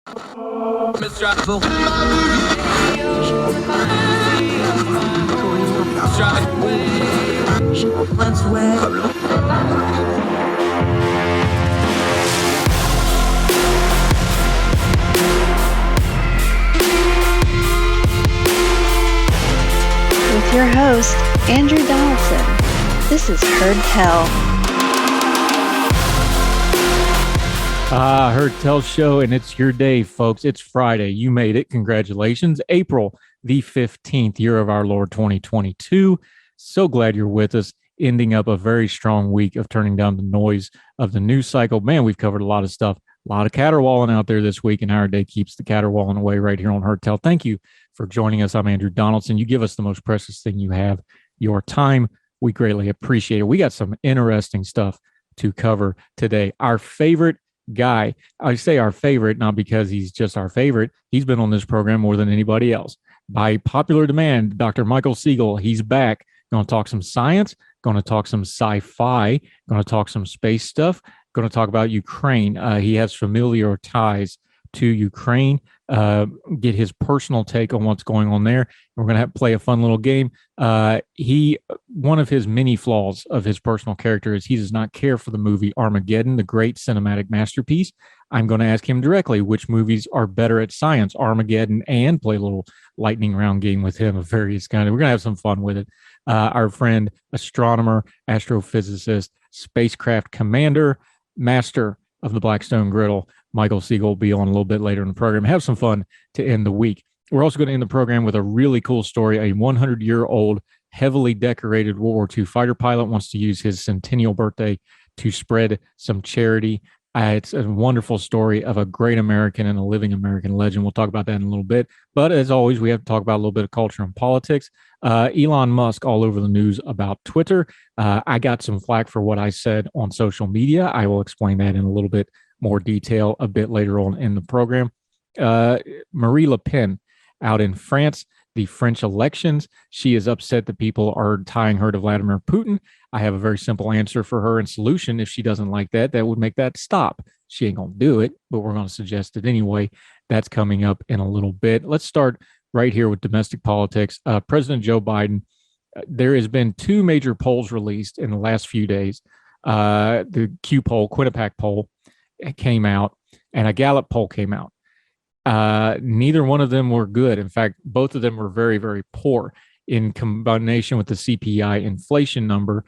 With your host, Andrew Donaldson. This is Heard Tell. Heard Tell Show, and it's your day, folks. It's Friday. You made it. Congratulations. April the 15th, year of our Lord 2022. So glad you're with us, ending up a very strong week of turning down the noise of the news cycle. Man, we've covered a lot of stuff, a lot of caterwauling out there this week, and our day keeps the caterwauling away right here on Heard Tell. Thank you for joining us. I'm Andrew Donaldson. You give us the most precious thing you have, your time. We greatly appreciate it. We got some interesting stuff to cover today. Our favorite guy, I say our favorite, not because he's just our favorite. He's been on this program more than anybody else. By popular demand, Dr. Michael Siegel, he's back. Going to talk some science, going to talk some sci-fi, going to talk some space stuff, going to talk about Ukraine. He has familiar ties to Ukraine, get his personal take on what's going on there. We're going to play a fun little game. One of his many flaws of his personal character is he does not care for the movie Armageddon, the great cinematic masterpiece. I'm going to ask him directly which movies are better at science, Armageddon, and play a little lightning round game with him of various kinds. We're going to have some fun with it. Our friend, astronomer, astrophysicist, spacecraft commander, master of the Blackstone Griddle, Michael Siegel, will be on a little bit later in the program. Have some fun to end the week. We're also going to end the program with a really cool story. A 100-year-old, heavily decorated World War II fighter pilot wants to use his centennial birthday to spread some charity. It's a wonderful story of a great American and a living American legend. We'll talk about that in a little bit. But as always, we have to talk about a little bit of culture and politics. Elon Musk all over the news about Twitter. I got some flack for what I said on social media. I will explain that in a little bit more detail a bit later on in the program. Marie Le Pen out in France, the French elections. She is upset that people are tying her to Vladimir Putin. I have a very simple answer for her and solution. If she doesn't like that, that would make that stop. She ain't going to do it, but we're going to suggest it anyway. That's coming up in a little bit. Let's start right here with domestic politics. President Joe Biden, there has been two major polls released in the last few days. The Q poll, Quinnipiac poll came out, and a Gallup poll came out. Neither one of them were good. In fact, both of them were very, very poor. In combination with the CPI inflation number,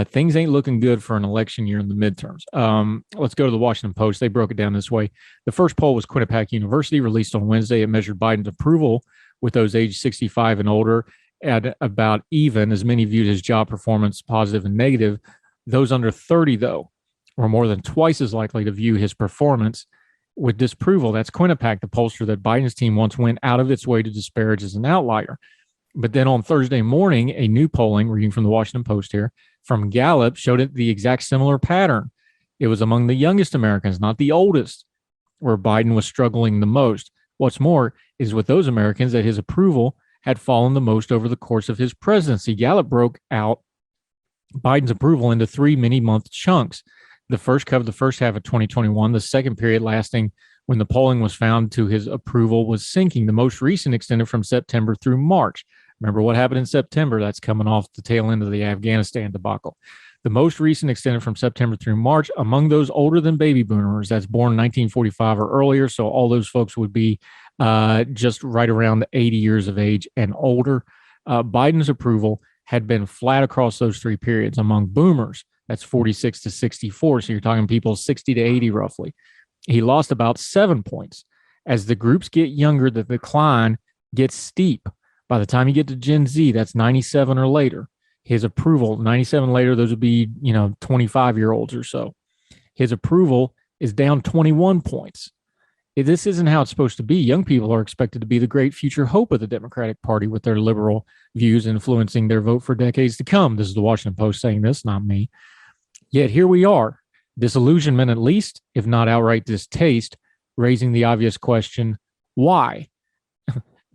things ain't looking good for an election year in the midterms. Let's go to the Washington Post. They broke it down this way. The first poll was Quinnipiac University, released on Wednesday. It measured Biden's approval with those aged 65 and older at about even, as many viewed his job performance positive and negative. Those under 30, though, were more than twice as likely to view his performance with disapproval. That's Quinnipiac, the pollster that Biden's team once went out of its way to disparage as an outlier. But then on Thursday morning, a new polling, reading from the Washington Post here, from Gallup showed it the exact similar pattern. It was among the youngest Americans, not the oldest, where Biden was struggling the most. What's more is with those Americans that his approval had fallen the most over the course of his presidency. Gallup broke out Biden's approval into 3 mini-month chunks. The first covered the first half of 2021, the second period lasting when the polling was found to his approval was sinking. The most recent extended from September through March. Remember what happened in September? That's coming off the tail end of the Afghanistan debacle. The most recent extended from September through March among those older than baby boomers, that's born in 1945 or earlier. So all those folks would be just right around 80 years of age and older. Biden's approval had been flat across those three periods. Among boomers, that's 46 to 64. So you're talking people 60 to 80 roughly. He lost about 7 points. As the groups get younger, the decline gets steep. By the time you get to Gen Z, that's 97 or later. His approval, 97 later, those would be, 25-year-olds or so. His approval is down 21 points. This isn't how it's supposed to be. Young people are expected to be the great future hope of the Democratic Party with their liberal views influencing their vote for decades to come. This is the Washington Post saying this, not me. Yet here we are, disillusionment at least, if not outright distaste, raising the obvious question, why?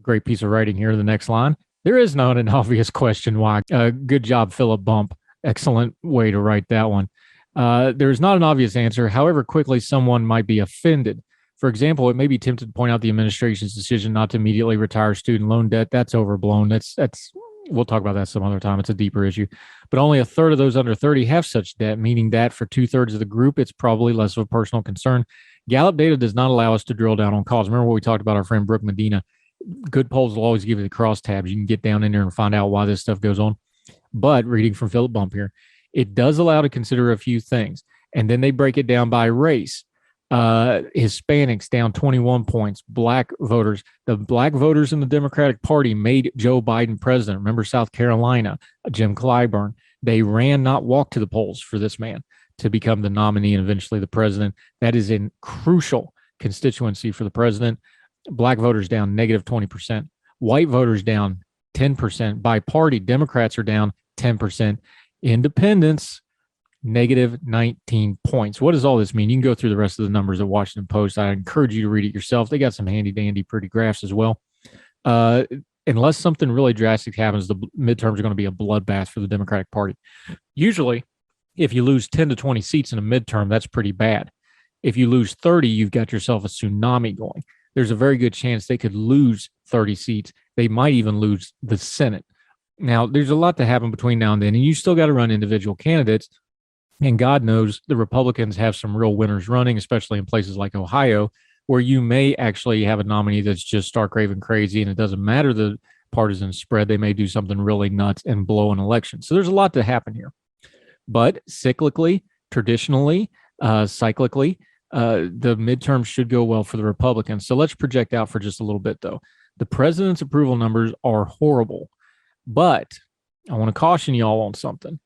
Great piece of writing here, the next line. There is not an obvious question why. Good job, Philip Bump. Excellent way to write that one. There is not an obvious answer, however quickly someone might be offended. For example, it may be tempted to point out the administration's decision not to immediately retire student loan debt. That's overblown. That's we'll talk about that some other time. It's a deeper issue. But only a third of those under 30 have such debt, meaning that for 2/3 of the group, it's probably less of a personal concern. Gallup data does not allow us to drill down on cause. Remember what we talked about our friend Brooke Medina. Good polls will always give you the crosstabs. You can get down in there and find out why this stuff goes on. But reading from Philip Bump here, it does allow to consider a few things. And then they break it down by race. Hispanics down 21 points. Black voters. The black voters in the Democratic Party made Joe Biden president. Remember South Carolina, Jim Clyburn. They ran, not walked to the polls for this man to become the nominee and eventually the president. That is a crucial constituency for the president. Black voters down negative 20%. White voters down 10%. By party, Democrats are down 10%. Independents, negative 19 points. What does all this mean? You can go through the rest of the numbers at Washington Post. I encourage you to read it yourself. They got some handy dandy pretty graphs as well. Unless something really drastic happens, the midterms are going to be a bloodbath for the Democratic Party. Usually, if you lose 10 to 20 seats in a midterm, that's pretty bad. If you lose 30, you've got yourself a tsunami going. There's a very good chance they could lose 30 seats. They might even lose the Senate. Now, there's a lot to happen between now and then, and you still got to run individual candidates. And God knows the Republicans have some real winners running, especially in places like Ohio, where you may actually have a nominee that's just stark raving crazy, and it doesn't matter the partisan spread. They may do something really nuts and blow an election. So there's a lot to happen here. But cyclically, traditionally, cyclically, the midterms should go well for the Republicans. So let's project out for just a little bit, though. The president's approval numbers are horrible, but I want to caution y'all on something.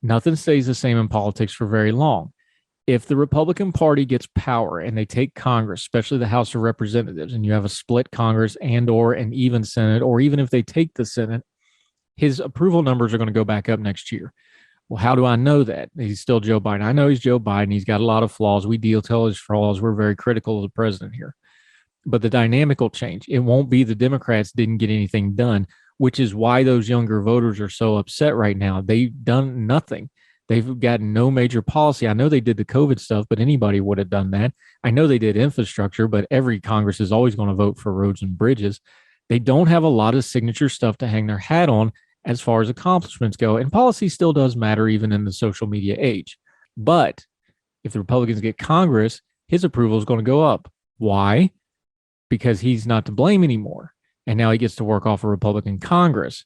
Nothing stays the same in politics for very long. If the Republican Party gets power and they take Congress, especially the House of Representatives, and you have a split Congress and or an even Senate, or even if they take the Senate, his approval numbers are going to go back up next year. Well, how do I know that? He's still Joe Biden. I know he's Joe Biden. He's got a lot of flaws. We detail his flaws. We're very critical of the president here. But the dynamic will change. It won't be the Democrats didn't get anything done, which is why those younger voters are so upset right now. They've done nothing. They've got no major policy. I know they did the COVID stuff, but anybody would have done that. I know they did infrastructure, but every Congress is always going to vote for roads and bridges. They don't have a lot of signature stuff to hang their hat on as far as accomplishments go. And policy still does matter even in the social media age. But if the Republicans get Congress, his approval is going to go up. Why? Because he's not to blame anymore. And now he gets to work off a Republican Congress.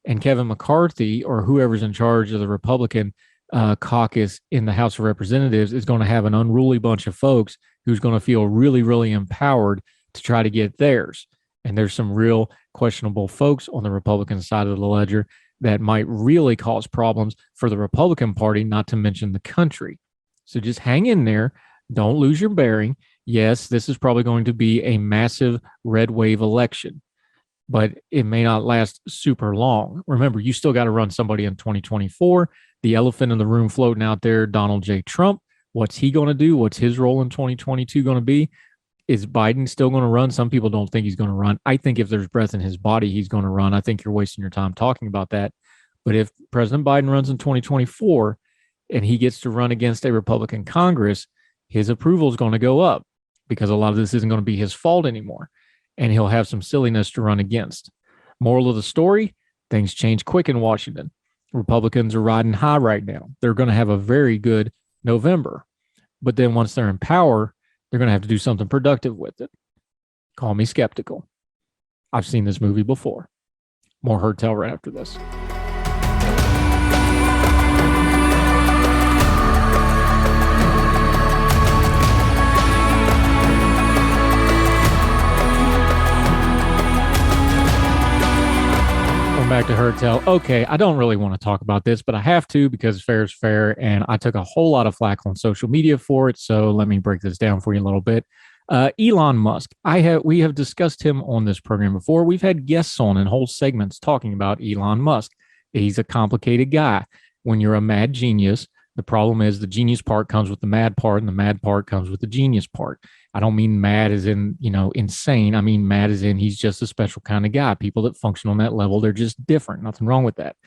And Kevin McCarthy, or whoever's in charge of the Republican caucus in the House of Representatives, is going to have an unruly bunch of folks who's going to feel really, really empowered to try to get theirs. And there's some real questionable folks on the Republican side of the ledger that might really cause problems for the Republican Party, not to mention the country. So just hang in there. Don't lose your bearing. Yes, this is probably going to be a massive red wave election, but it may not last super long. Remember, you still got to run somebody in 2024. The elephant in the room floating out there, Donald J. Trump. What's he going to do? What's his role in 2022 going to be? Is Biden still going to run? Some people don't think he's going to run. I think if there's breath in his body, he's going to run. I think you're wasting your time talking about that. But if President Biden runs in 2024 and he gets to run against a Republican Congress, his approval is going to go up because a lot of this isn't going to be his fault anymore. And he'll have some silliness to run against. Moral of the story, things change quick in Washington. Republicans are riding high right now. They're going to have a very good November. But then once they're in power, they're going to have to do something productive with it. Call me skeptical. I've seen this movie before. More Heard Tell right after this. Back to Heard Tell. Okay, I don't really want to talk about this, but I have to because fair is fair, and I took a whole lot of flack on social media for it, so let me break this down for you a little bit. Elon Musk. We have discussed him on this program before. We've had guests on in whole segments talking about Elon Musk. He's a complicated guy. When you're a mad genius, the problem is the genius part comes with the mad part, and the mad part comes with the genius part. I don't mean mad as in, insane. I mean mad as in he's just a special kind of guy. People that function on that level, they're just different. Nothing wrong with that.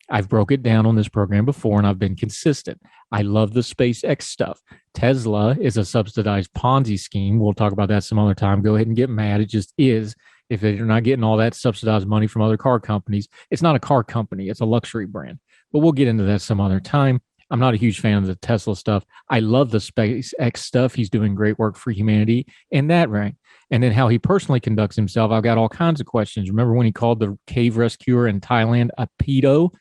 I've broke it down on this program before, and I've been consistent. I love the SpaceX stuff. Tesla is a subsidized Ponzi scheme. We'll talk about that some other time. Go ahead and get mad. It just is. If they're not getting all that subsidized money from other car companies, it's not a car company, it's a luxury brand. But we'll get into that some other time. I'm not a huge fan of the Tesla stuff. I love the SpaceX stuff. He's doing great work for humanity in that rank. And then how he personally conducts himself, I've got all kinds of questions. Remember when he called the cave rescuer in Thailand a pedo?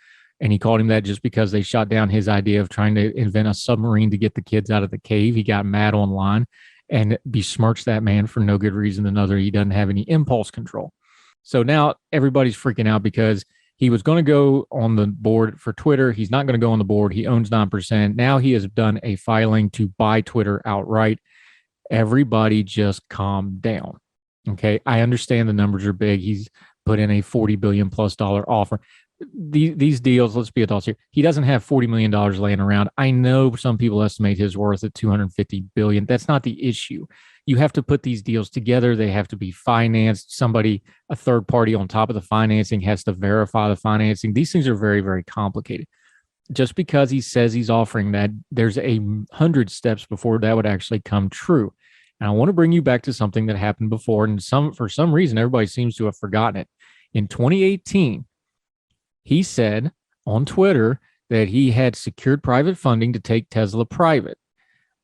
And he called him that just because they shot down his idea of trying to invent a submarine to get the kids out of the cave. He got mad online and besmirched that man for no good reason than other. He doesn't have any impulse control. So now everybody's freaking out because he was going to go on the board for Twitter. He's not going to go on the board. He owns 9%. Now he has done a filing to buy Twitter outright. Everybody just calm down. Okay. I understand the numbers are big. He's put in a $40 billion plus offer. These deals, let's be adults here. He doesn't have $40 million laying around. I know some people estimate his worth at $250 billion. That's not the issue. You have to put these deals together. They have to be financed. Somebody, a third party on top of the financing has to verify the financing. These things are very, very complicated. Just because he says he's offering that, there's 100 steps before that would actually come true. And I want to bring you back to something that happened before. And for some reason, everybody seems to have forgotten it. In 2018, he said on Twitter that he had secured private funding to take Tesla private,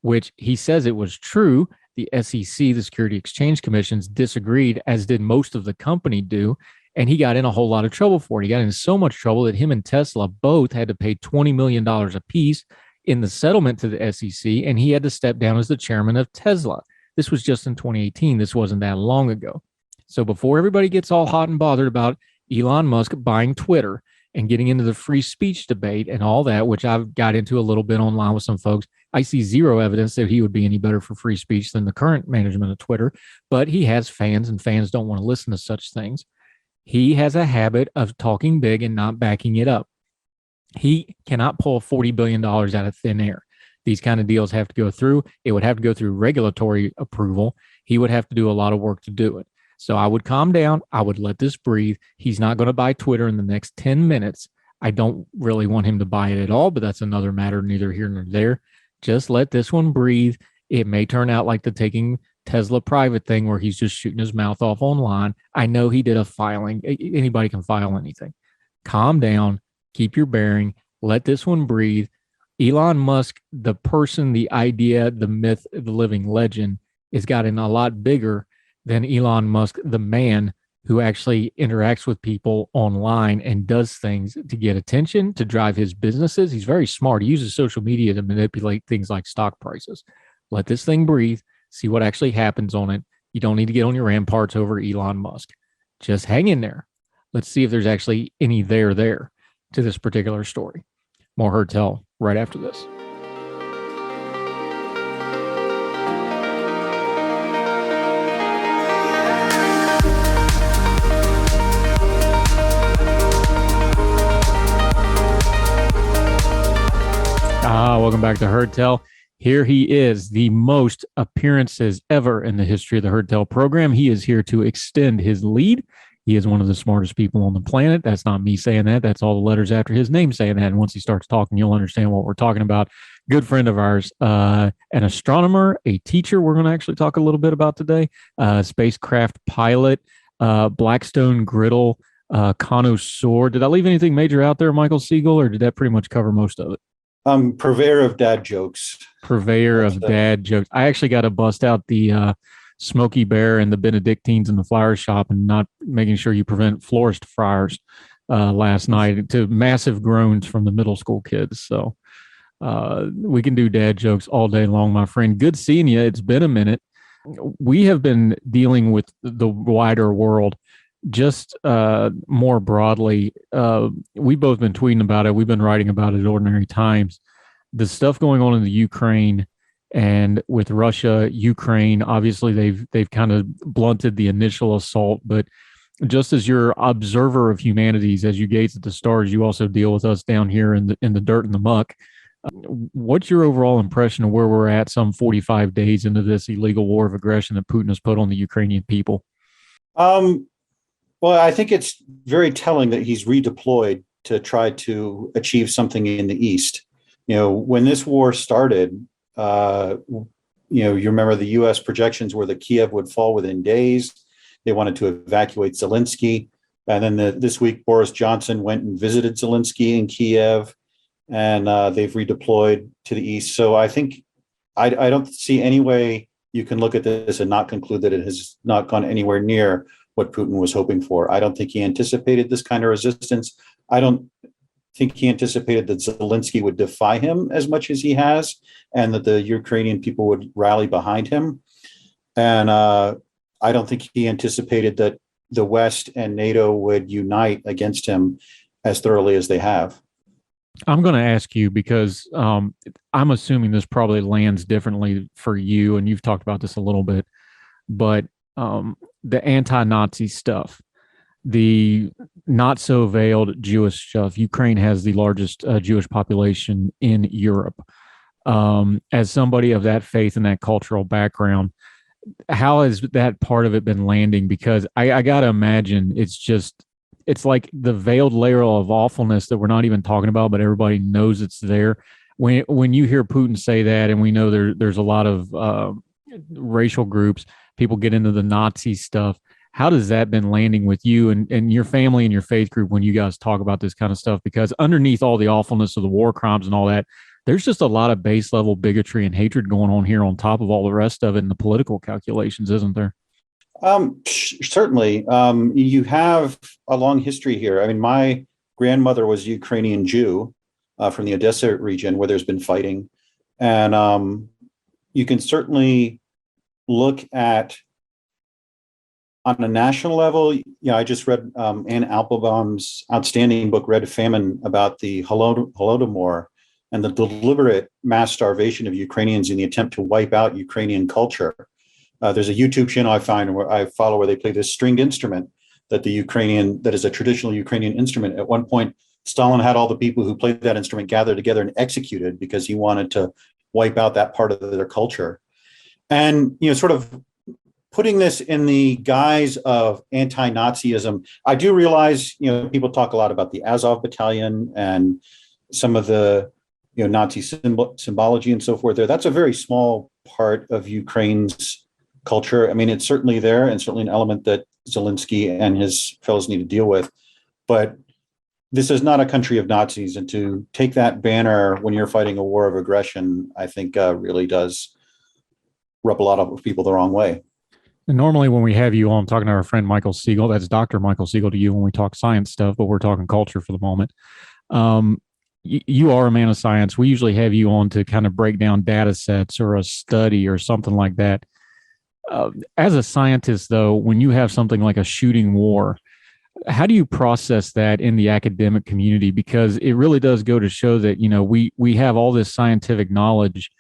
which he says it was true. The SEC, the Security Exchange Commissions, disagreed, as did most of the company do. And he got in a whole lot of trouble for it. He got in so much trouble that him and Tesla both had to pay $20 million apiece in the settlement to the SEC. And he had to step down as the chairman of Tesla. This was just in 2018. This wasn't that long ago. So before everybody gets all hot and bothered about Elon Musk buying Twitter and getting into the free speech debate and all that, which I've got into a little bit online with some folks, I see zero evidence that he would be any better for free speech than the current management of Twitter, but he has fans and fans don't want to listen to such things. He has a habit of talking big and not backing it up. He cannot pull $40 billion out of thin air. These kind of deals have to go through. It would have to go through regulatory approval. He would have to do a lot of work to do it. So I would calm down. I would let this breathe. He's not going to buy Twitter in the next 10 minutes. I don't really want him to buy it at all, but that's another matter, neither here nor there. Just let this one breathe. It may turn out like the taking Tesla private thing where he's just shooting his mouth off online. I know he did a filing. Anybody can file anything. Calm down. Keep your bearing. Let this one breathe. Elon Musk, the person, the idea, the myth, the living legend, has gotten a lot bigger than Elon Musk, the man who actually interacts with people online and does things to get attention, to drive his businesses. He's very smart. He uses social media to manipulate things like stock prices. Let this thing breathe. See what actually happens on it. You don't need to get on your ramparts over Elon Musk. Just hang in there. Let's see if there's actually any there to this particular story. More Heard Tell right after this. Welcome back to Heard Tell. Here he is, the most appearances ever in the history of the Heard Tell program. He is here to extend his lead. He is one of the smartest people on the planet. That's not me saying that. That's all the letters after his name saying that. And once he starts talking, you'll understand what we're talking about. Good friend of ours, an astronomer, a teacher we're going to actually talk a little bit about today, spacecraft pilot, Blackstone griddle, connoisseur. Did I leave anything major out there, Michael Siegel, or did that pretty much cover most of it? Purveyor of dad jokes. Purveyor of dad jokes. I actually got to bust out the Smokey Bear and the Benedictines in the flower shop and not making sure you prevent florist fryers last night, to massive groans from the middle school kids. So we can do dad jokes all day long, my friend. Good seeing you. It's been a minute. We have been dealing with the wider world just more broadly. We've both been tweeting about it. We've been writing about it at Ordinary Times. The stuff going on in the Ukraine and with Russia, Ukraine, obviously they've kind of blunted the initial assault, but just as your observer of humanities, as you gaze at the stars, you also deal with us down here in the dirt and the muck. What's your overall impression of where we're at some 45 days into this illegal war of aggression that Putin has put on the Ukrainian people? Well, I think it's very telling that he's redeployed to try to achieve something in the East. When this war started, you remember the U.S. projections were that Kiev would fall within days. They wanted to evacuate Zelensky. And then this week, Boris Johnson went and visited Zelensky in Kiev, and they've redeployed to the East. So I think I don't see any way you can look at this and not conclude that it has not gone anywhere near what Putin was hoping for. I don't think he anticipated this kind of resistance. I don't think he anticipated that Zelensky would defy him as much as he has, and that the Ukrainian people would rally behind him. And I don't think he anticipated that the West and NATO would unite against him as thoroughly as they have. I'm going to ask you because I'm assuming this probably lands differently for you, and you've talked about this a little bit, but the anti-Nazi stuff, the not so veiled Jewish stuff. Ukraine has the largest Jewish population in Europe. As somebody of that faith and that cultural background, how has that part of it been landing? Because I got to imagine it's like the veiled layer of awfulness that we're not even talking about, but everybody knows it's there. When you hear Putin say that, and we know there's a lot of racial groups, people get into the Nazi stuff. How does that been landing with you and your family and your faith group when you guys talk about this kind of stuff? Because underneath all the awfulness of the war crimes and all that, there's just a lot of base level bigotry and hatred going on here on top of all the rest of it and the political calculations, isn't there? Certainly. You have a long history here. I mean, my grandmother was a Ukrainian Jew from the Odessa region where there's been fighting. And you can certainly look at, on a national level, I just read Anne Applebaum's outstanding book, Red Famine, about the Holodomor and the deliberate mass starvation of Ukrainians in the attempt to wipe out Ukrainian culture. There's a YouTube channel I follow where they play this stringed instrument that is a traditional Ukrainian instrument. At one point, Stalin had all the people who played that instrument gathered together and executed because he wanted to wipe out that part of their culture. And, sort of putting this in the guise of anti-Nazism, I do realize, people talk a lot about the Azov battalion and some of the, Nazi symbology and so forth there. That's a very small part of Ukraine's culture. I mean, it's certainly there and certainly an element that Zelensky and his fellows need to deal with. But this is not a country of Nazis. And to take that banner when you're fighting a war of aggression, I think really does rub a lot of people the wrong way. And normally when we have you on talking to our friend Michael Siegel, that's Dr. Michael Siegel to you when we talk science stuff, but we're talking culture for the moment. You are a man of science. We usually have you on to kind of break down data sets or a study or something like that. As a scientist, though, when you have something like a shooting war, how do you process that in the academic community? Because it really does go to show that, we have all this scientific knowledge,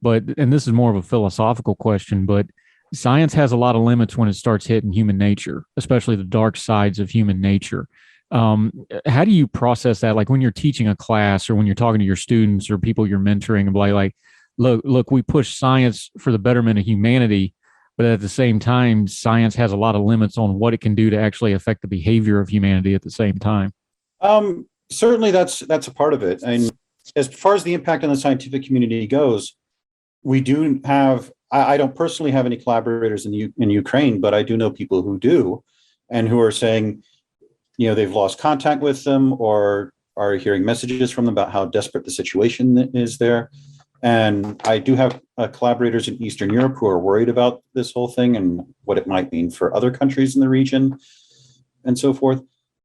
and this is more of a philosophical question, but science has a lot of limits when it starts hitting human nature, especially the dark sides of human nature. How do you process that? Like when you're teaching a class or when you're talking to your students or people you're mentoring and like, look, we push science for the betterment of humanity, but at the same time, science has a lot of limits on what it can do to actually affect the behavior of humanity at the same time. Certainly that's a part of it. And as far as the impact on the scientific community goes, we do have, I don't personally have any collaborators in Ukraine, but I do know people who do, and who are saying, they've lost contact with them or are hearing messages from them about how desperate the situation is there. And I do have collaborators in Eastern Europe who are worried about this whole thing and what it might mean for other countries in the region and so forth.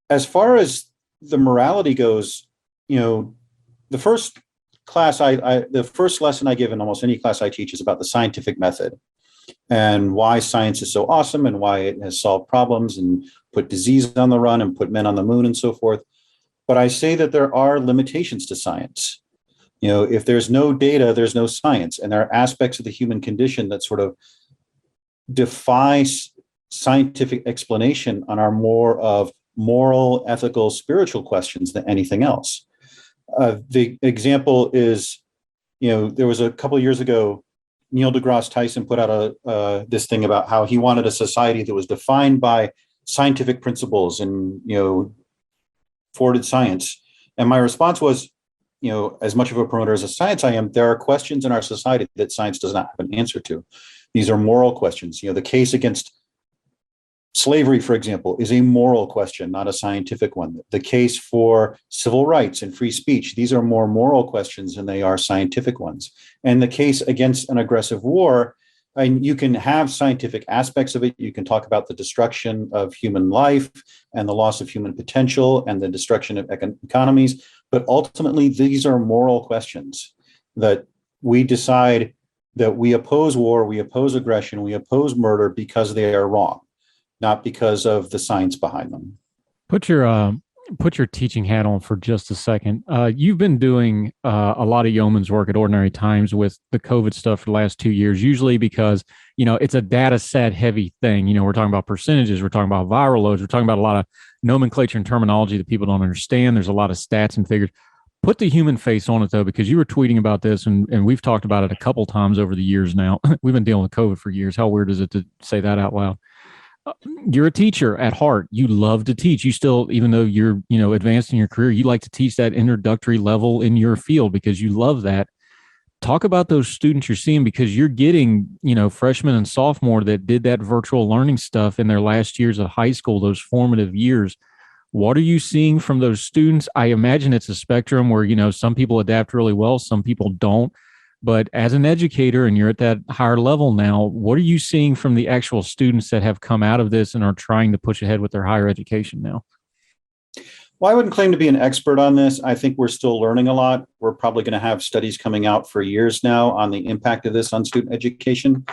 As far as the morality goes, the first the first lesson I give in almost any class I teach is about the scientific method and why science is so awesome and why it has solved problems and put disease on the run and put men on the moon and so forth. But I say that there are limitations to science. If there's no data, there's no science. And there are aspects of the human condition that sort of defy scientific explanation on our more of moral, ethical, spiritual questions than anything else. The example is, there was a couple of years ago, Neil deGrasse Tyson put out this thing about how he wanted a society that was defined by scientific principles and, forwarded science. And my response was, as much of a promoter as a science I am, there are questions in our society that science does not have an answer to. These are moral questions. The case against slavery, for example, is a moral question, not a scientific one. The case for civil rights and free speech, these are more moral questions than they are scientific ones. And the case against an aggressive war, and you can have scientific aspects of it. You can talk about the destruction of human life and the loss of human potential and the destruction of economies. But ultimately, these are moral questions that we decide that we oppose war, we oppose aggression, we oppose murder because they are wrong, not because of the science behind them. Put your teaching hat on for just a second. You've been doing a lot of yeoman's work at Ordinary Times with the COVID stuff for the last 2 years, usually because, it's a data set heavy thing. We're talking about percentages, we're talking about viral loads, we're talking about a lot of nomenclature and terminology that people don't understand. There's a lot of stats and figures. Put the human face on it, though, because you were tweeting about this, and we've talked about it a couple times over the years now. We've been dealing with COVID for years. How weird is it to say that out loud? You're a teacher at heart. You love to teach. You still, even though you're, advanced in your career, you like to teach that introductory level in your field because you love that. Talk about those students you're seeing, because you're getting, freshmen and sophomore that did that virtual learning stuff in their last years of high school, those formative years. What are you seeing from those students? I imagine it's a spectrum where, some people adapt really well, some people don't. But as an educator, and you're at that higher level now, what are you seeing from the actual students that have come out of this and are trying to push ahead with their higher education now? Well, I wouldn't claim to be an expert on this. I think we're still learning a lot. We're probably going to have studies coming out for years now on the impact of this on student education.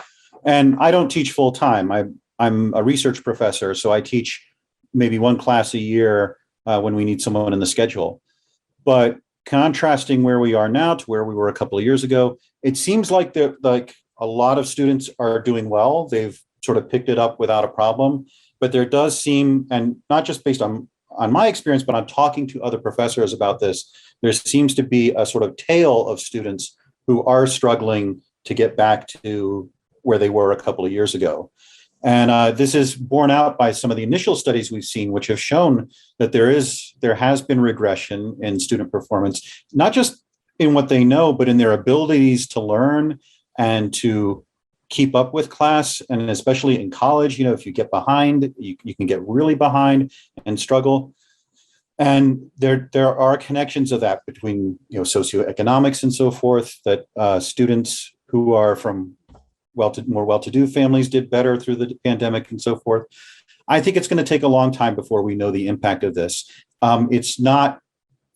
And I don't teach full time. I'm a research professor, so I teach maybe one class a year when we need someone in the schedule. But contrasting where we are now to where we were a couple of years ago, it seems like a lot of students are doing well. They've sort of picked it up without a problem. But there does seem, and not just based on my experience, but on talking to other professors about this, there seems to be a sort of tail of students who are struggling to get back to where they were a couple of years ago. And this is borne out by some of the initial studies we've seen, which have shown that there has been regression in student performance, not just in what they know, but in their abilities to learn and to keep up with class. And especially in college, if you get behind, you can get really behind and struggle. And there are connections of that between socioeconomics and so forth, that students who are from more well-to-do families did better through the pandemic and so forth. I think it's going to take a long time before we know the impact of this. It's not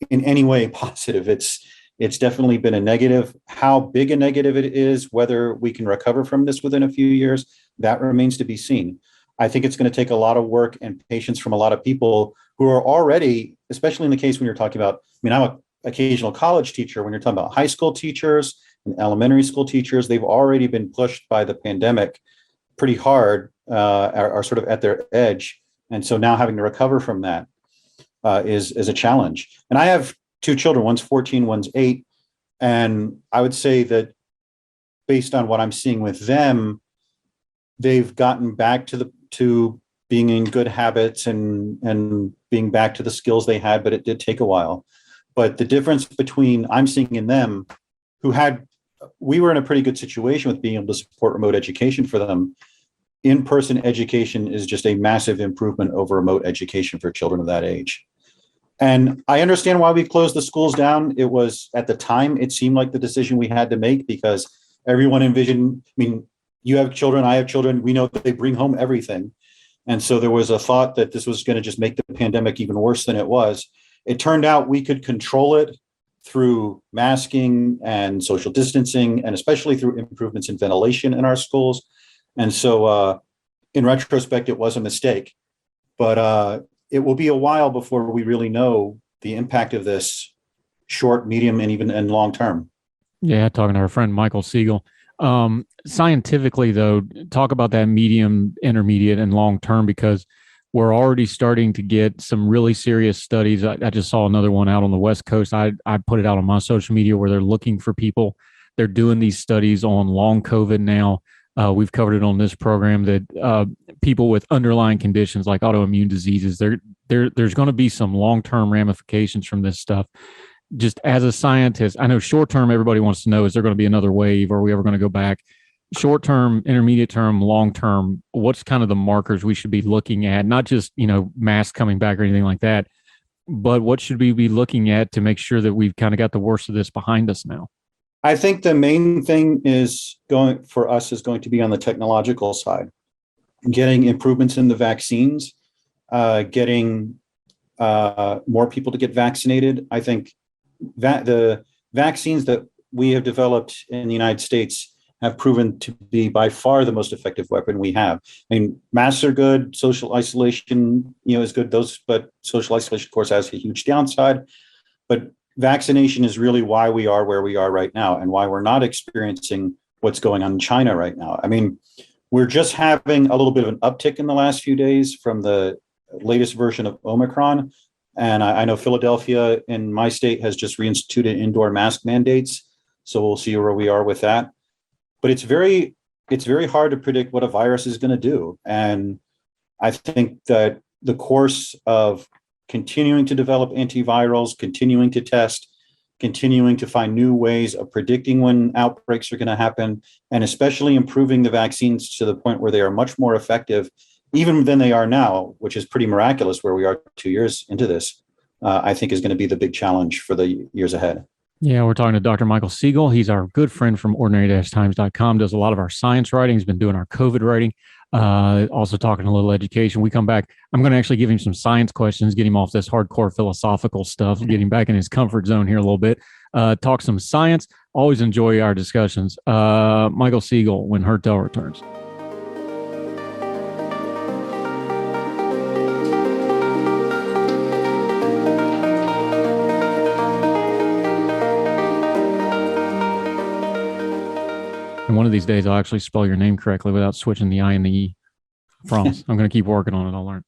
in any way positive. It's definitely been a negative. How big a negative it is, whether we can recover from this within a few years, that remains to be seen. I think it's going to take a lot of work and patience from a lot of people who are already, especially in the case when you're talking about, I'm an occasional college teacher. When you're talking about high school teachers and elementary school teachers, they've already been pushed by the pandemic pretty hard, are sort of at their edge. And so now having to recover from that is a challenge. And I have two children, one's 14, one's 8. And I would say that based on what I'm seeing with them, they've gotten back to being in good habits and being back to the skills they had, but it did take a while. But the difference between I'm seeing in them, we were in a pretty good situation with being able to support remote education for them. In-person education is just a massive improvement over remote education for children of that age. And I understand why we closed the schools down. It was, at the time, it seemed like the decision we had to make, because everyone envisioned, you have children, I have children, we know that they bring home everything. And so there was a thought that this was going to just make the pandemic even worse than it was. It turned out we could control it through masking and social distancing, and especially through improvements in ventilation in our schools. And so in retrospect, it was a mistake. But it will be a while before we really know the impact of this short, medium, and even long term. Yeah, talking to our friend Michael Siegel. Scientifically, though, talk about that medium, intermediate, and long term, because we're already starting to get some really serious studies. I just saw another one out on the West Coast. I put it out on my social media where they're looking for people. They're doing these studies on long COVID now. We've covered it on this program that people with underlying conditions like autoimmune diseases, there's going to be some long-term ramifications from this stuff. Just as a scientist, I know short-term, everybody wants to know, is there going to be another wave? Are we ever going to go back? Short-term, intermediate term, long-term, what's kind of the markers we should be looking at? Not just, masks coming back or anything like that, but what should we be looking at to make sure that we've kind of got the worst of this behind us now? I think the main thing is going to be on the technological side, getting improvements in the vaccines, getting more people to get vaccinated. I think that the vaccines that we have developed in the United States have proven to be by far the most effective weapon we have. I mean, masks are good, social isolation, is good. But social isolation, of course, has a huge downside. But vaccination is really why we are where we are right now, and why we're not experiencing what's going on in China right now. I mean, we're just having a little bit of an uptick in the last few days from the latest version of Omicron. And I know Philadelphia in my state has just reinstituted indoor mask mandates. So we'll see where we are with that. But it's very hard to predict what a virus is going to do. And I think that the course of continuing to develop antivirals, continuing to test, continuing to find new ways of predicting when outbreaks are going to happen, and especially improving the vaccines to the point where they are much more effective, even than they are now, which is pretty miraculous where we are 2 years into this, I think is going to be the big challenge for the years ahead. Yeah, we're talking to Dr. Michael Siegel. He's our good friend from ordinary-times.com, does a lot of our science writing. He's been doing our COVID writing, also talking a little education. We come back. I'm going to actually give him some science questions, get him off this hardcore philosophical stuff, get him back in his comfort zone here a little bit, talk some science. Always enjoy our discussions. Michael Siegel, when Heard Tell returns. And one of these days, I'll actually spell your name correctly without switching the I and the E. I promise. I'm going to keep working on it. I'll learn.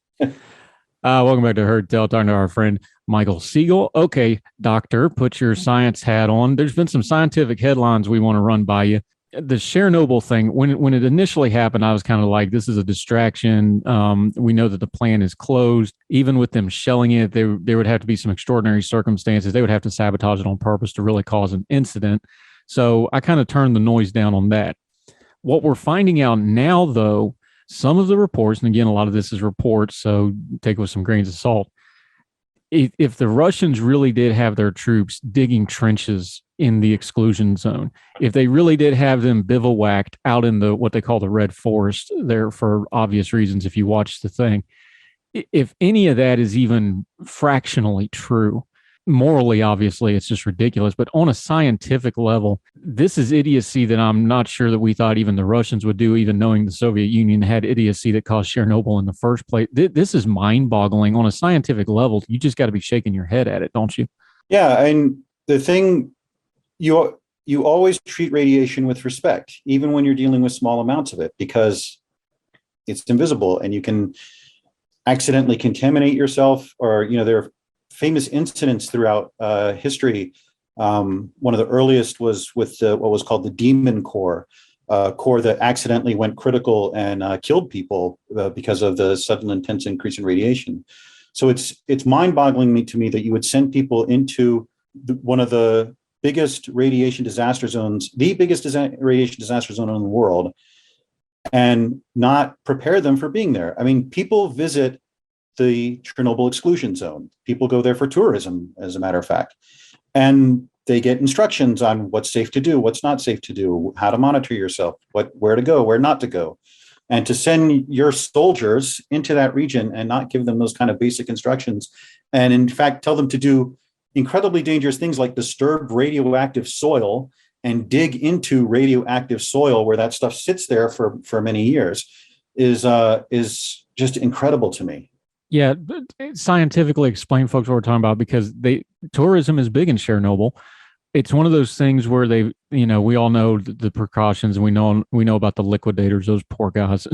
Welcome back to Heard Tell, talking to our friend Michael Siegel. Okay, doctor, put your science hat on. There's been some scientific headlines we want to run by you. The Chernobyl thing, when it initially happened, I was kind of like, this is a distraction. We know that the plant is closed. Even with them shelling it, there would have to be some extraordinary circumstances. They would have to sabotage it on purpose to really cause an incident. So I kind of turned the noise down on that. What we're finding out now, though, some of the reports, and again, a lot of this is reports, so take it with some grains of salt. If the Russians really did have their troops digging trenches in the exclusion zone, if they really did have them bivouacked out in what they call the Red Forest there for obvious reasons, if you watch the thing, if any of that is even fractionally true, morally, obviously, it's just ridiculous. But on a scientific level, this is idiocy that I'm not sure that we thought even the Russians would do, even knowing the Soviet Union had idiocy that caused Chernobyl in the first place. This is mind-boggling on a scientific level. You just got to be shaking your head at it, don't you? Yeah, and the thing, you always treat radiation with respect, even when you're dealing with small amounts of it, because it's invisible and you can accidentally contaminate yourself, or there are famous incidents throughout history. One of the earliest was with what was called the Demon Core, core that accidentally went critical and killed people because of the sudden intense increase in radiation. So it's mind-boggling to me that you would send people into one of the biggest radiation disaster zones, the biggest radiation disaster zone in the world, and not prepare them for being there. I mean, people visit the Chernobyl exclusion zone. People go there for tourism, as a matter of fact. And they get instructions on what's safe to do, what's not safe to do, how to monitor yourself, where to go, where not to go. And to send your soldiers into that region and not give them those kind of basic instructions, and in fact, tell them to do incredibly dangerous things like disturb radioactive soil and dig into radioactive soil where that stuff sits there for many years is just incredible to me. Yeah, scientifically explain, folks, what we're talking about, because tourism is big in Chernobyl. It's one of those things where we all know the precautions, and we know about the liquidators, those poor guys.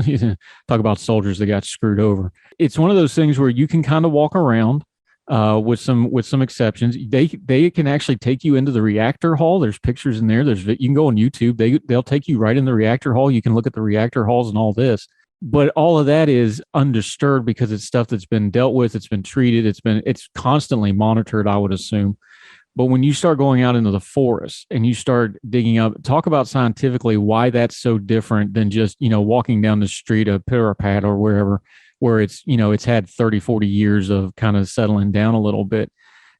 Talk about soldiers that got screwed over. It's one of those things where you can kind of walk around. with some exceptions. They can actually take you into the reactor hall. There's pictures in there. You can go on YouTube. They'll take you right in the reactor hall. You can look at the reactor halls and all this. But all of that is undisturbed because it's stuff that's been dealt with. It's been treated. It's constantly monitored, I would assume. But when you start going out into the forest and you start digging up, talk about scientifically why that's so different than just, walking down the street of Parapat or wherever, where it's had 30, 40 years of kind of settling down a little bit.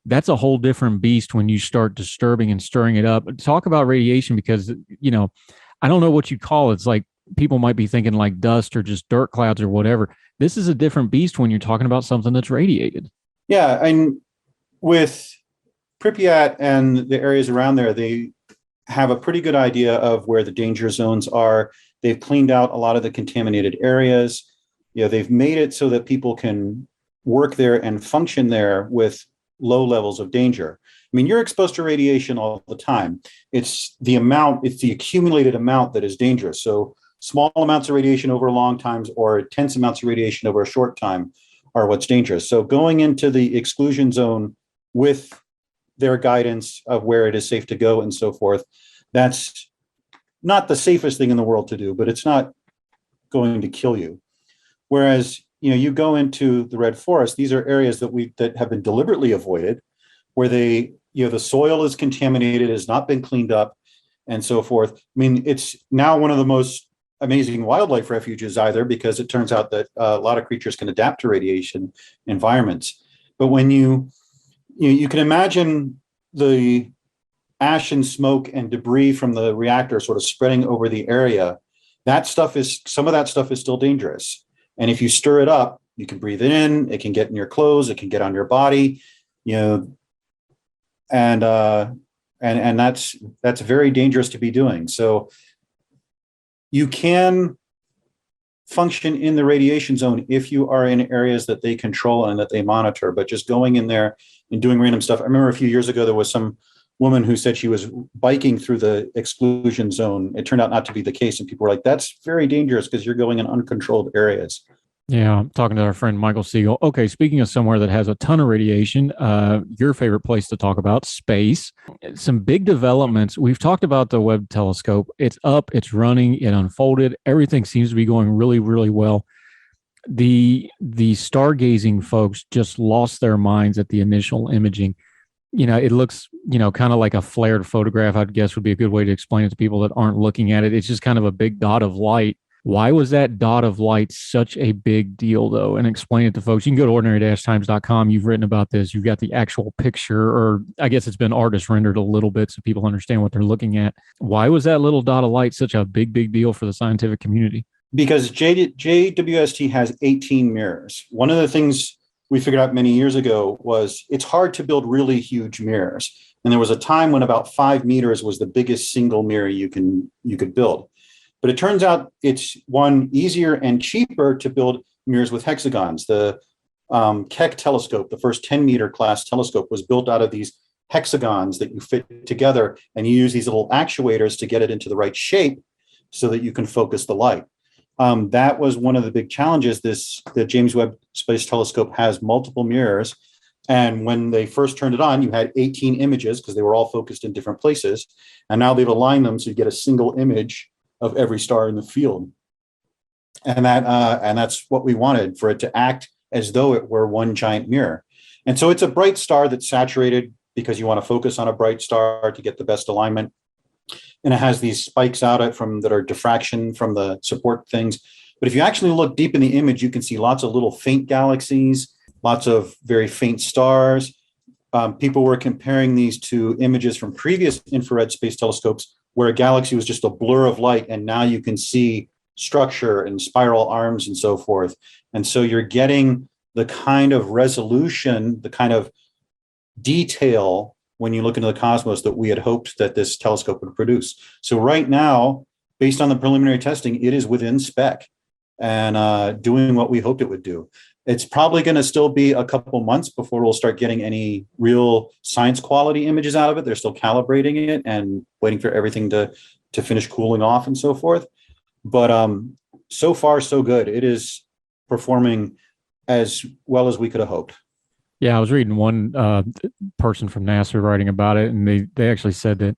That's a whole different beast when you start disturbing and stirring it up. Talk about radiation because, I don't know what you call it. It's like people might be thinking like dust or just dirt clouds or whatever. This is a different beast when you're talking about something that's radiated. Yeah. And with Pripyat and the areas around there, they have a pretty good idea of where the danger zones are. They've cleaned out a lot of the contaminated areas. They've made it so that people can work there and function there with low levels of danger. I mean, you're exposed to radiation all the time. It's the accumulated amount that is dangerous. So small amounts of radiation over long times or intense amounts of radiation over a short time are what's dangerous. So going into the exclusion zone with their guidance of where it is safe to go and so forth, that's not the safest thing in the world to do, but it's not going to kill you. Whereas, you go into the Red Forest, these are areas that have been deliberately avoided, where the soil is contaminated, has not been cleaned up, and so forth. I mean, it's now one of the most amazing wildlife refuges either, because it turns out that a lot of creatures can adapt to radiation environments. But when you can imagine the ash and smoke and debris from the reactor sort of spreading over the area, some of that stuff is still dangerous. And if you stir it up, you can breathe it in, it can get in your clothes, it can get on your body, and that's very dangerous to be doing. So you can function in the radiation zone if you are in areas that they control and that they monitor, but just going in there and doing random stuff. I remember a few years ago, there was some woman who said she was biking through the exclusion zone. It turned out not to be the case. And people were like, that's very dangerous because you're going in uncontrolled areas. Yeah, I'm talking to our friend Michael Siegel. Okay, speaking of somewhere that has a ton of radiation, your favorite place to talk about, space. Some big developments. We've talked about the Webb telescope. It's up, it's running, it unfolded. Everything seems to be going really, really well. The stargazing folks just lost their minds at the initial imaging. It looks, kind of like a flared photograph, I'd guess would be a good way to explain it to people that aren't looking at it. It's just kind of a big dot of light. Why was that dot of light such a big deal, though? And explain it to folks. You can go to ordinary-times.com. You've written about this. You've got the actual picture, or I guess it's been artist rendered a little bit so people understand what they're looking at. Why was that little dot of light such a big, big deal for the scientific community? Because JWST has 18 mirrors. One of the things we figured out many years ago was it's hard to build really huge mirrors. And there was a time when about 5 meters was the biggest single mirror you could build. But it turns out it's easier and cheaper to build mirrors with hexagons. The Keck telescope, the first 10-meter class telescope, was built out of these hexagons that you fit together, and you use these little actuators to get it into the right shape so that you can focus the light. That was one of the big challenges. The James Webb Space Telescope has multiple mirrors. And when they first turned it on, you had 18 images because they were all focused in different places. And now they've aligned them so you get a single image of every star in the field. And that's what we wanted, for it to act as though it were one giant mirror. And so it's a bright star that's saturated because you want to focus on a bright star to get the best alignment. And it has these spikes out that are diffraction from the support things. But if you actually look deep in the image, you can see lots of little faint galaxies, lots of very faint stars. People were comparing these to images from previous infrared space telescopes where a galaxy was just a blur of light, and now you can see structure and spiral arms and so forth. And so you're getting the kind of resolution, the kind of detail when you look into the cosmos that we had hoped that this telescope would produce. So right now, based on the preliminary testing, it is within spec and doing what we hoped it would do. It's probably going to still be a couple months before we'll start getting any real science quality images out of it. They're still calibrating it and waiting for everything to finish cooling off and so forth. But so far, so good. It is performing as well as we could have hoped. Yeah, I was reading one person from NASA writing about it, and they actually said that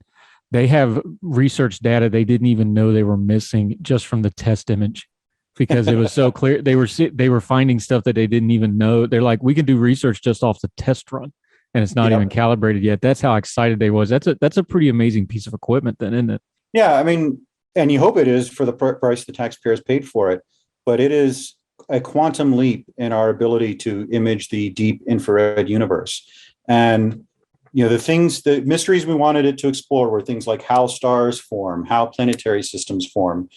they have research data they didn't even know they were missing just from the test image because it was so clear they were finding stuff that they didn't even know. They're like, we can do research just off the test run, and it's not even Yep. calibrated yet. That's how excited they was. That's a pretty amazing piece of equipment, then, isn't it? Yeah, I mean, and you hope it is for the price the taxpayers paid for it, but it is a quantum leap in our ability to image the deep infrared universe. And the mysteries we wanted it to explore were things like how stars form, how planetary systems form,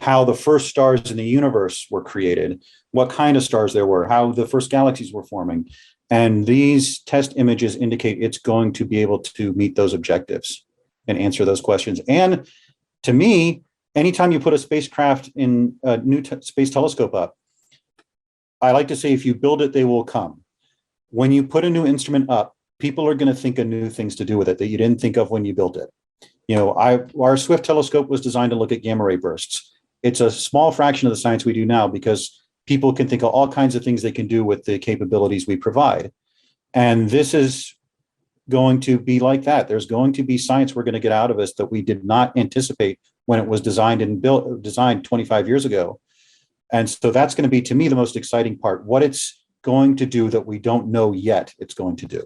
how the first stars in the universe were created, what kind of stars there were, how the first galaxies were forming. And these test images indicate it's going to be able to meet those objectives and answer those questions. And to me, anytime you put a spacecraft in a new space telescope up, I like to say if you build it, they will come. When you put a new instrument up, people are going to think of new things to do with it that you didn't think of when you built it. Our Swift telescope was designed to look at gamma ray bursts. It's a small fraction of the science we do now because people can think of all kinds of things they can do with the capabilities we provide. And this is going to be like that. There's going to be science we're going to get out of this that we did not anticipate when it was designed 25 years ago. And so that's going to be, to me, the most exciting part, what it's going to do that we don't know yet it's going to do.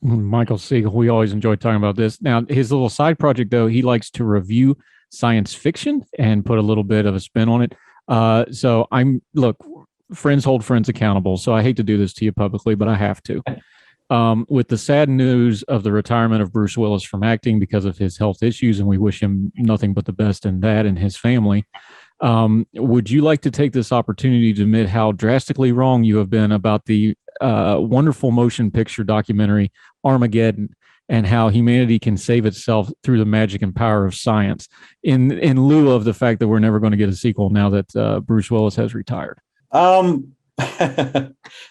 Michael Siegel, we always enjoy talking about this. Now, his little side project, though, he likes to review science fiction and put a little bit of a spin on it. So look, friends hold friends accountable. So I hate to do this to you publicly, but I have to. With the sad news of the retirement of Bruce Willis from acting because of his health issues, and we wish him nothing but the best in that and his family. Would you like to take this opportunity to admit how drastically wrong you have been about the wonderful motion picture documentary Armageddon and how humanity can save itself through the magic and power of science in lieu of the fact that we're never going to get a sequel now that Bruce Willis has retired? I'm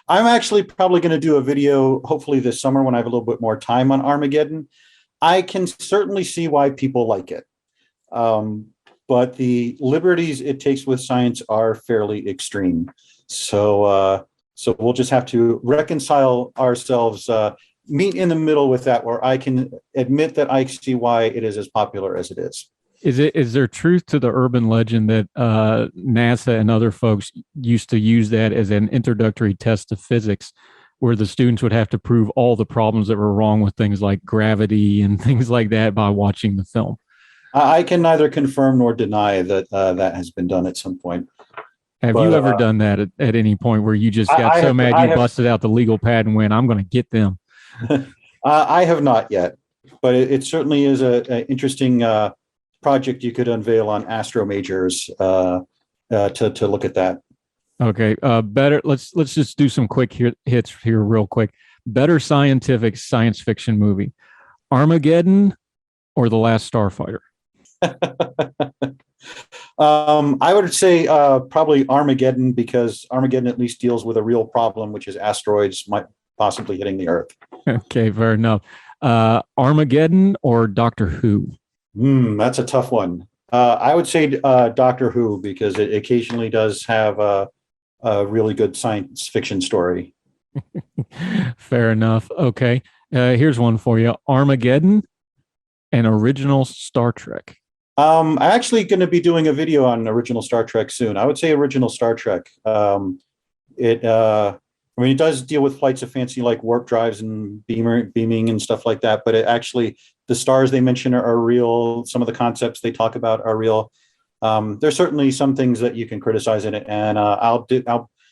actually probably going to do a video, hopefully this summer when I have a little bit more time on Armageddon. I can certainly see why people like it. But the liberties it takes with science are fairly extreme. So we'll just have to reconcile ourselves, meet in the middle with that, where I can admit that I see why it is as popular as it is. Is there truth to the urban legend that NASA and other folks used to use that as an introductory test to physics, where the students would have to prove all the problems that were wrong with things like gravity and things like that by watching the film? I can neither confirm nor deny that that has been done at some point. Have you ever done that at any point where you just got so mad you busted out the legal pad and went, I'm going to get them? I have not yet, but it certainly is an interesting project you could unveil on Astro Majors to look at that. Okay, better. Let's just do some quick hits here, real quick. Better scientific science fiction movie: Armageddon or The Last Starfighter? I would say probably Armageddon, because Armageddon at least deals with a real problem, which is asteroids might possibly hitting the Earth. Okay, fair enough. Armageddon or Doctor Who? That's a tough one. I would say Doctor Who, because it occasionally does have a really good science fiction story. Fair enough. Okay, here's one for you: Armageddon and original Star Trek. I'm actually going to be doing a video on original Star Trek soon. I would say original Star Trek. It does deal with flights of fancy like warp drives and beaming and stuff like that. But the stars they mention are real. Some of the concepts they talk about are real. There's certainly some things that you can criticize in it, and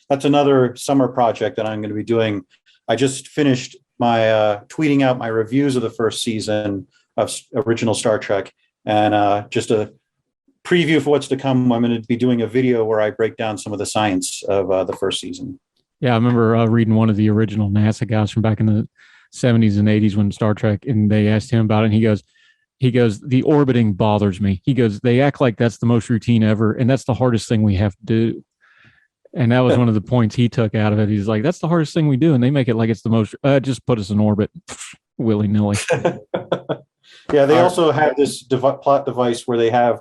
that's another summer project that I'm going to be doing. I just finished my tweeting out my reviews of the first season of original Star Trek. And just a preview for what's to come, I'm going to be doing a video where I break down some of the science of the first season. Yeah, I remember reading one of the original NASA guys from back in the 70s and 80s when Star Trek, and they asked him about it, and he goes, the orbiting bothers me. He goes, they act like that's the most routine ever, and that's the hardest thing we have to do. And that was one of the points he took out of it. He's like, that's the hardest thing we do, and they make it like it's the most, just put us in orbit willy-nilly. Yeah, they also have this plot device where they have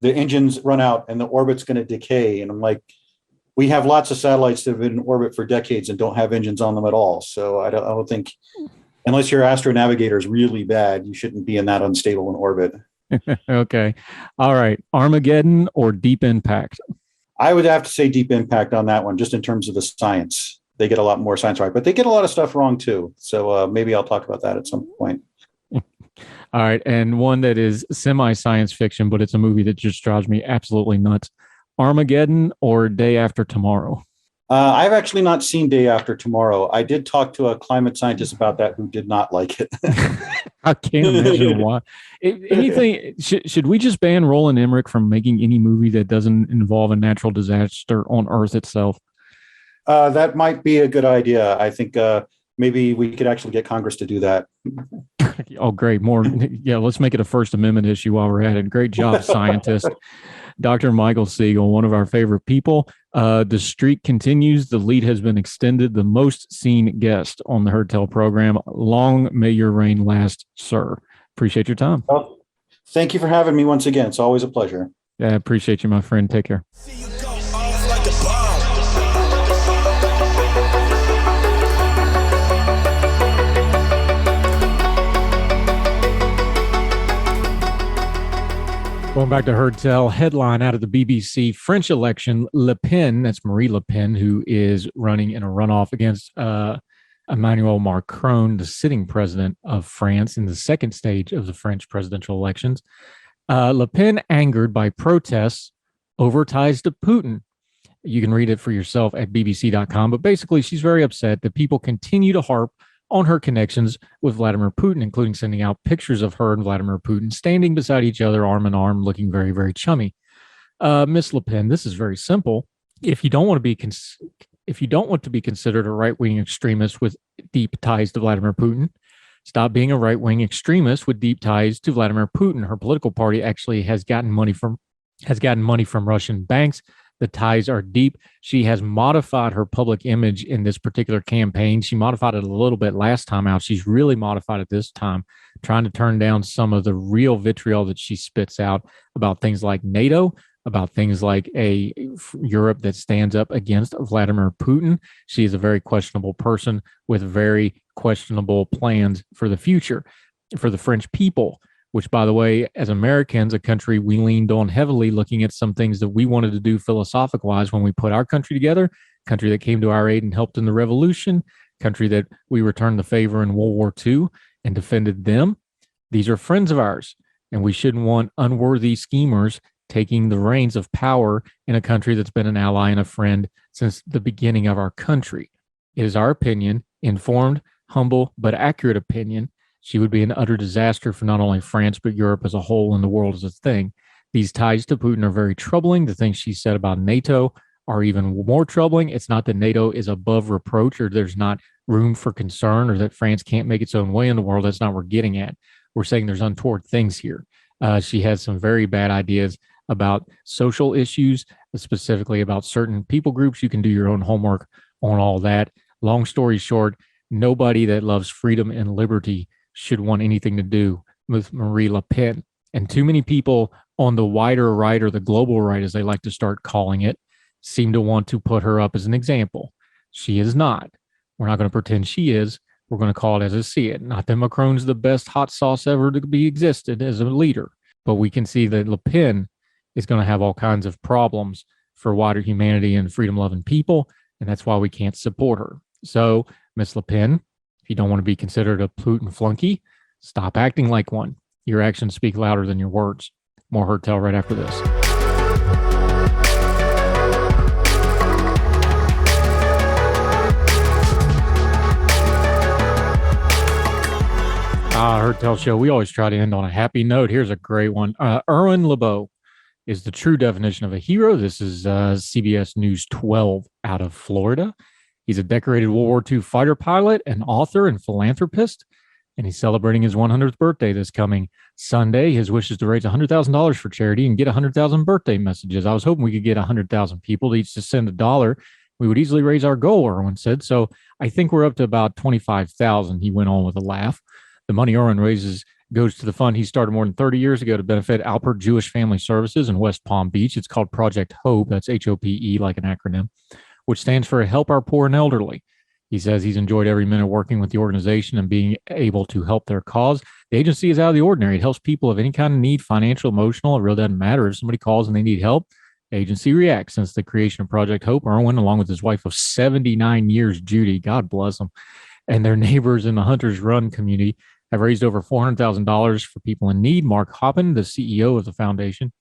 the engines run out and the orbit's going to decay. And I'm like, we have lots of satellites that have been in orbit for decades and don't have engines on them at all. So I don't think, unless your astronavigator is really bad, you shouldn't be in that unstable in orbit. Okay. All right. Armageddon or Deep Impact? I would have to say Deep Impact on that one, just in terms of the science. They get a lot more science right, but they get a lot of stuff wrong too. So maybe I'll talk about that at some point. All right. And one that is semi-science fiction, but it's a movie that just drives me absolutely nuts. Armageddon or Day After Tomorrow? I've actually not seen Day After Tomorrow. I did talk to a climate scientist about that who did not like it. I can't imagine why. Anything, should we just ban Roland Emmerich from making any movie that doesn't involve a natural disaster on Earth itself? That might be a good idea. I think maybe we could actually get Congress to do that. Oh, great. More. Yeah, let's make it a First Amendment issue while we're at it. Great job, scientist. Dr. Michael Siegel, one of our favorite people. The streak continues. The lead has been extended. The most seen guest on the Heard Tell program. Long may your reign last, sir. Appreciate your time. Well, thank you for having me once again. It's always a pleasure. Yeah, appreciate you, my friend. Take care. Going back to Heard Tell, headline out of the BBC, French election, Le Pen, that's Marie Le Pen, who is running in a runoff against Emmanuel Macron, the sitting president of France in the second stage of the French presidential elections. Le Pen angered by protests over ties to Putin. You can read it for yourself at bbc.com, but basically she's very upset that people continue to harp on her connections with Vladimir Putin, including sending out pictures of her and Vladimir Putin standing beside each other, arm in arm, looking very, very chummy. Miss Le Pen, this is very simple. If you don't want to be considered a right-wing extremist with deep ties to Vladimir Putin, stop being a right-wing extremist with deep ties to Vladimir Putin. Her political party actually has gotten money from Russian banks. The ties are deep. She has modified her public image in this particular campaign. She modified it a little bit last time out. She's really modified it this time, trying to turn down some of the real vitriol that she spits out about things like NATO, about things like a Europe that stands up against Vladimir Putin. She is a very questionable person with very questionable plans for the future, for the French people, which, by the way, as Americans, a country we leaned on heavily, looking at some things that we wanted to do philosophical-wise when we put our country together, country that came to our aid and helped in the revolution, country that we returned the favor in World War II and defended them. These are friends of ours, and we shouldn't want unworthy schemers taking the reins of power in a country that's been an ally and a friend since the beginning of our country. It is our opinion, informed, humble, but accurate opinion. She would be an utter disaster for not only France, but Europe as a whole and the world as a thing. These ties to Putin are very troubling. The things she said about NATO are even more troubling. It's not that NATO is above reproach or there's not room for concern or that France can't make its own way in the world. That's not what we're getting at. We're saying there's untoward things here. She has some very bad ideas about social issues, specifically about certain people groups. You can do your own homework on all that. Long story short, nobody that loves freedom and liberty should want anything to do with Marie Le Pen. And too many people on the wider right, or the global right, as they like to start calling it, seem to want to put her up as an example. She is not. We're not going to pretend she is. We're going to call it as I see it. Not that Macron's the best hot sauce ever to be existed as a leader, but we can see that Le Pen is going to have all kinds of problems for wider humanity and freedom-loving people, and that's why we can't support her. So, Miss Le Pen, if you don't want to be considered a Putin flunky, stop acting like one. Your actions speak louder than your words. More Heard Tell right after this. Heard Tell show. We always try to end on a happy note. Here's a great one. Erwin LeBeau is the true definition of a hero. This is CBS News 12 out of Florida. He's a decorated World War II fighter pilot, an author, and philanthropist, and he's celebrating his 100th birthday this coming Sunday. His wish is to raise $100,000 for charity and get 100,000 birthday messages. I was hoping we could get 100,000 people to each just send $1. We would easily raise our goal, Erwin said. So I think we're up to about 25,000, he went on with a laugh. The money Erwin raises goes to the fund he started more than 30 years ago to benefit Alpert Jewish Family Services in West Palm Beach. It's called Project HOPE. That's HOPE, like an acronym, which stands for Help Our Poor and Elderly. He says he's enjoyed every minute working with the organization and being able to help their cause. The agency is out of the ordinary. It helps people of any kind of need, financial, emotional. It really doesn't matter. If somebody calls and they need help, the agency reacts. Since the creation of Project Hope, Erwin, along with his wife of 79 years, Judy, God bless them, and their neighbors in the Hunters Run community have raised over $400,000 for people in need. Mark Hoppen, the CEO of the foundation,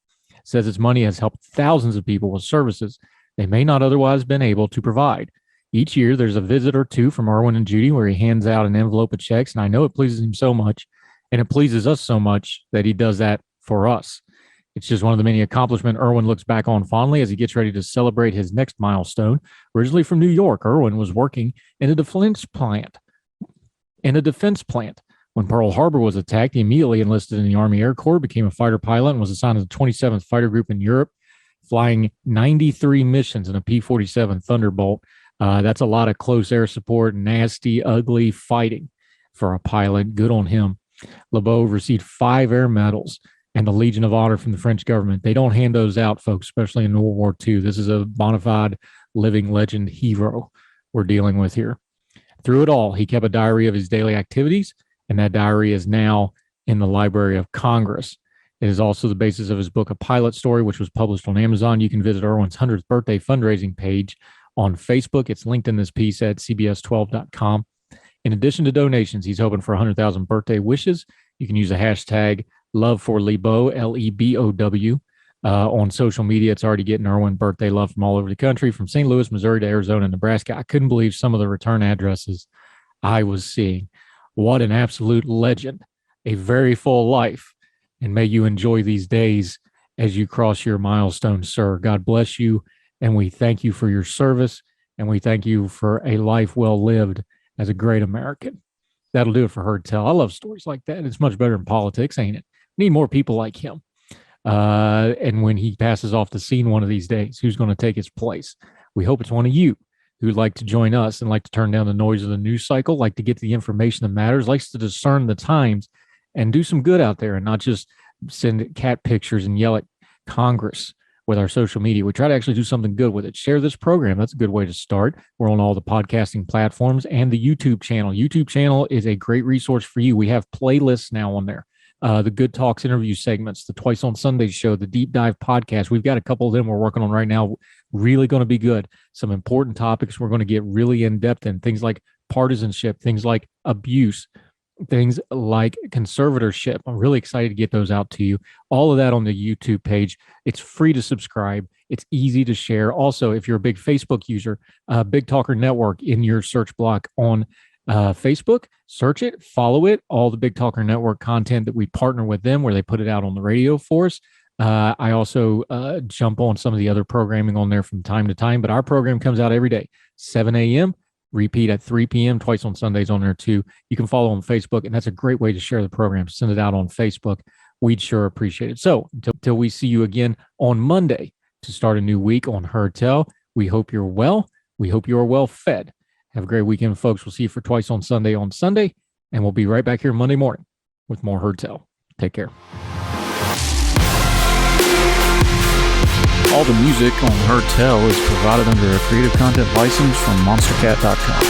says its money has helped thousands of people with services they may not otherwise been able to provide. Each year, there's a visit or two from Erwin and Judy where he hands out an envelope of checks, and I know it pleases him so much, and it pleases us so much that he does that for us. It's just one of the many accomplishments Erwin looks back on fondly as he gets ready to celebrate his next milestone. Originally from New York, Erwin was working in a defense plant. When Pearl Harbor was attacked, he immediately enlisted in the Army Air Corps, became a fighter pilot, and was assigned to the 27th Fighter Group in Europe, flying 93 missions in a P-47 Thunderbolt. That's a lot of close air support, nasty, ugly fighting for a pilot. Good on him. LeBeau received 5 air medals and the Legion of Honor from the French government. They don't hand those out, folks, especially in World War II. This is a bona fide living legend hero we're dealing with here. Through it all, he kept a diary of his daily activities, and that diary is now in the Library of Congress. It is also the basis of his book, A Pilot Story, which was published on Amazon. You can visit Erwin's 100th birthday fundraising page on Facebook. It's linked in this piece at cbs12.com. In addition to donations, he's hoping for 100,000 birthday wishes. You can use the hashtag Love for Lebow, Lebow, on social media. It's already getting Erwin birthday love from all over the country, from St. Louis, Missouri to Arizona, Nebraska. I couldn't believe some of the return addresses I was seeing. What an absolute legend. A very full life. And may you enjoy these days as you cross your milestone, sir. God bless you. And we thank you for your service. And we thank you for a life well lived as a great American. That'll do it for Heard Tell. I love stories like that. It's much better than politics, ain't it? Need more people like him. And when he passes off the scene one of these days, who's going to take his place? We hope it's one of you who'd like to join us and like to turn down the noise of the news cycle, like to get the information that matters, likes to discern the times and do some good out there and not just send cat pictures and yell at Congress with our social media. We try to actually do something good with it. Share this program. That's a good way to start. We're on all the podcasting platforms and the YouTube channel. YouTube channel is a great resource for you. We have playlists now on there. The Good Talks interview segments, the Twice on Sunday show, the Deep Dive podcast. We've got a couple of them we're working on right now. Really going to be good. Some important topics we're going to get really in depth in, things like partisanship, things like abuse, things like conservatorship. I'm really excited to get those out to you. All of that on the YouTube page. It's free to subscribe. It's easy to share. Also, if you're a big Facebook user, Big Talker Network in your search block on Facebook, search it, follow it, all the Big Talker Network content that we partner with them where they put it out on the radio for us. I also jump on some of the other programming on there from time to time, but our program comes out every day, 7 a.m., repeat at 3 p.m., twice on Sundays on there too. You can follow on Facebook, and that's a great way to share the program. Send it out on Facebook. We'd sure appreciate it. So until we see you again on Monday to start a new week on Heard Tell, we hope you're well. We hope you are well fed. Have a great weekend, folks. We'll see you for Twice on Sunday, and we'll be right back here Monday morning with more Heard Tell. Take care. All the music on Heard Tell is provided under a Creative Content license from monstercat.com.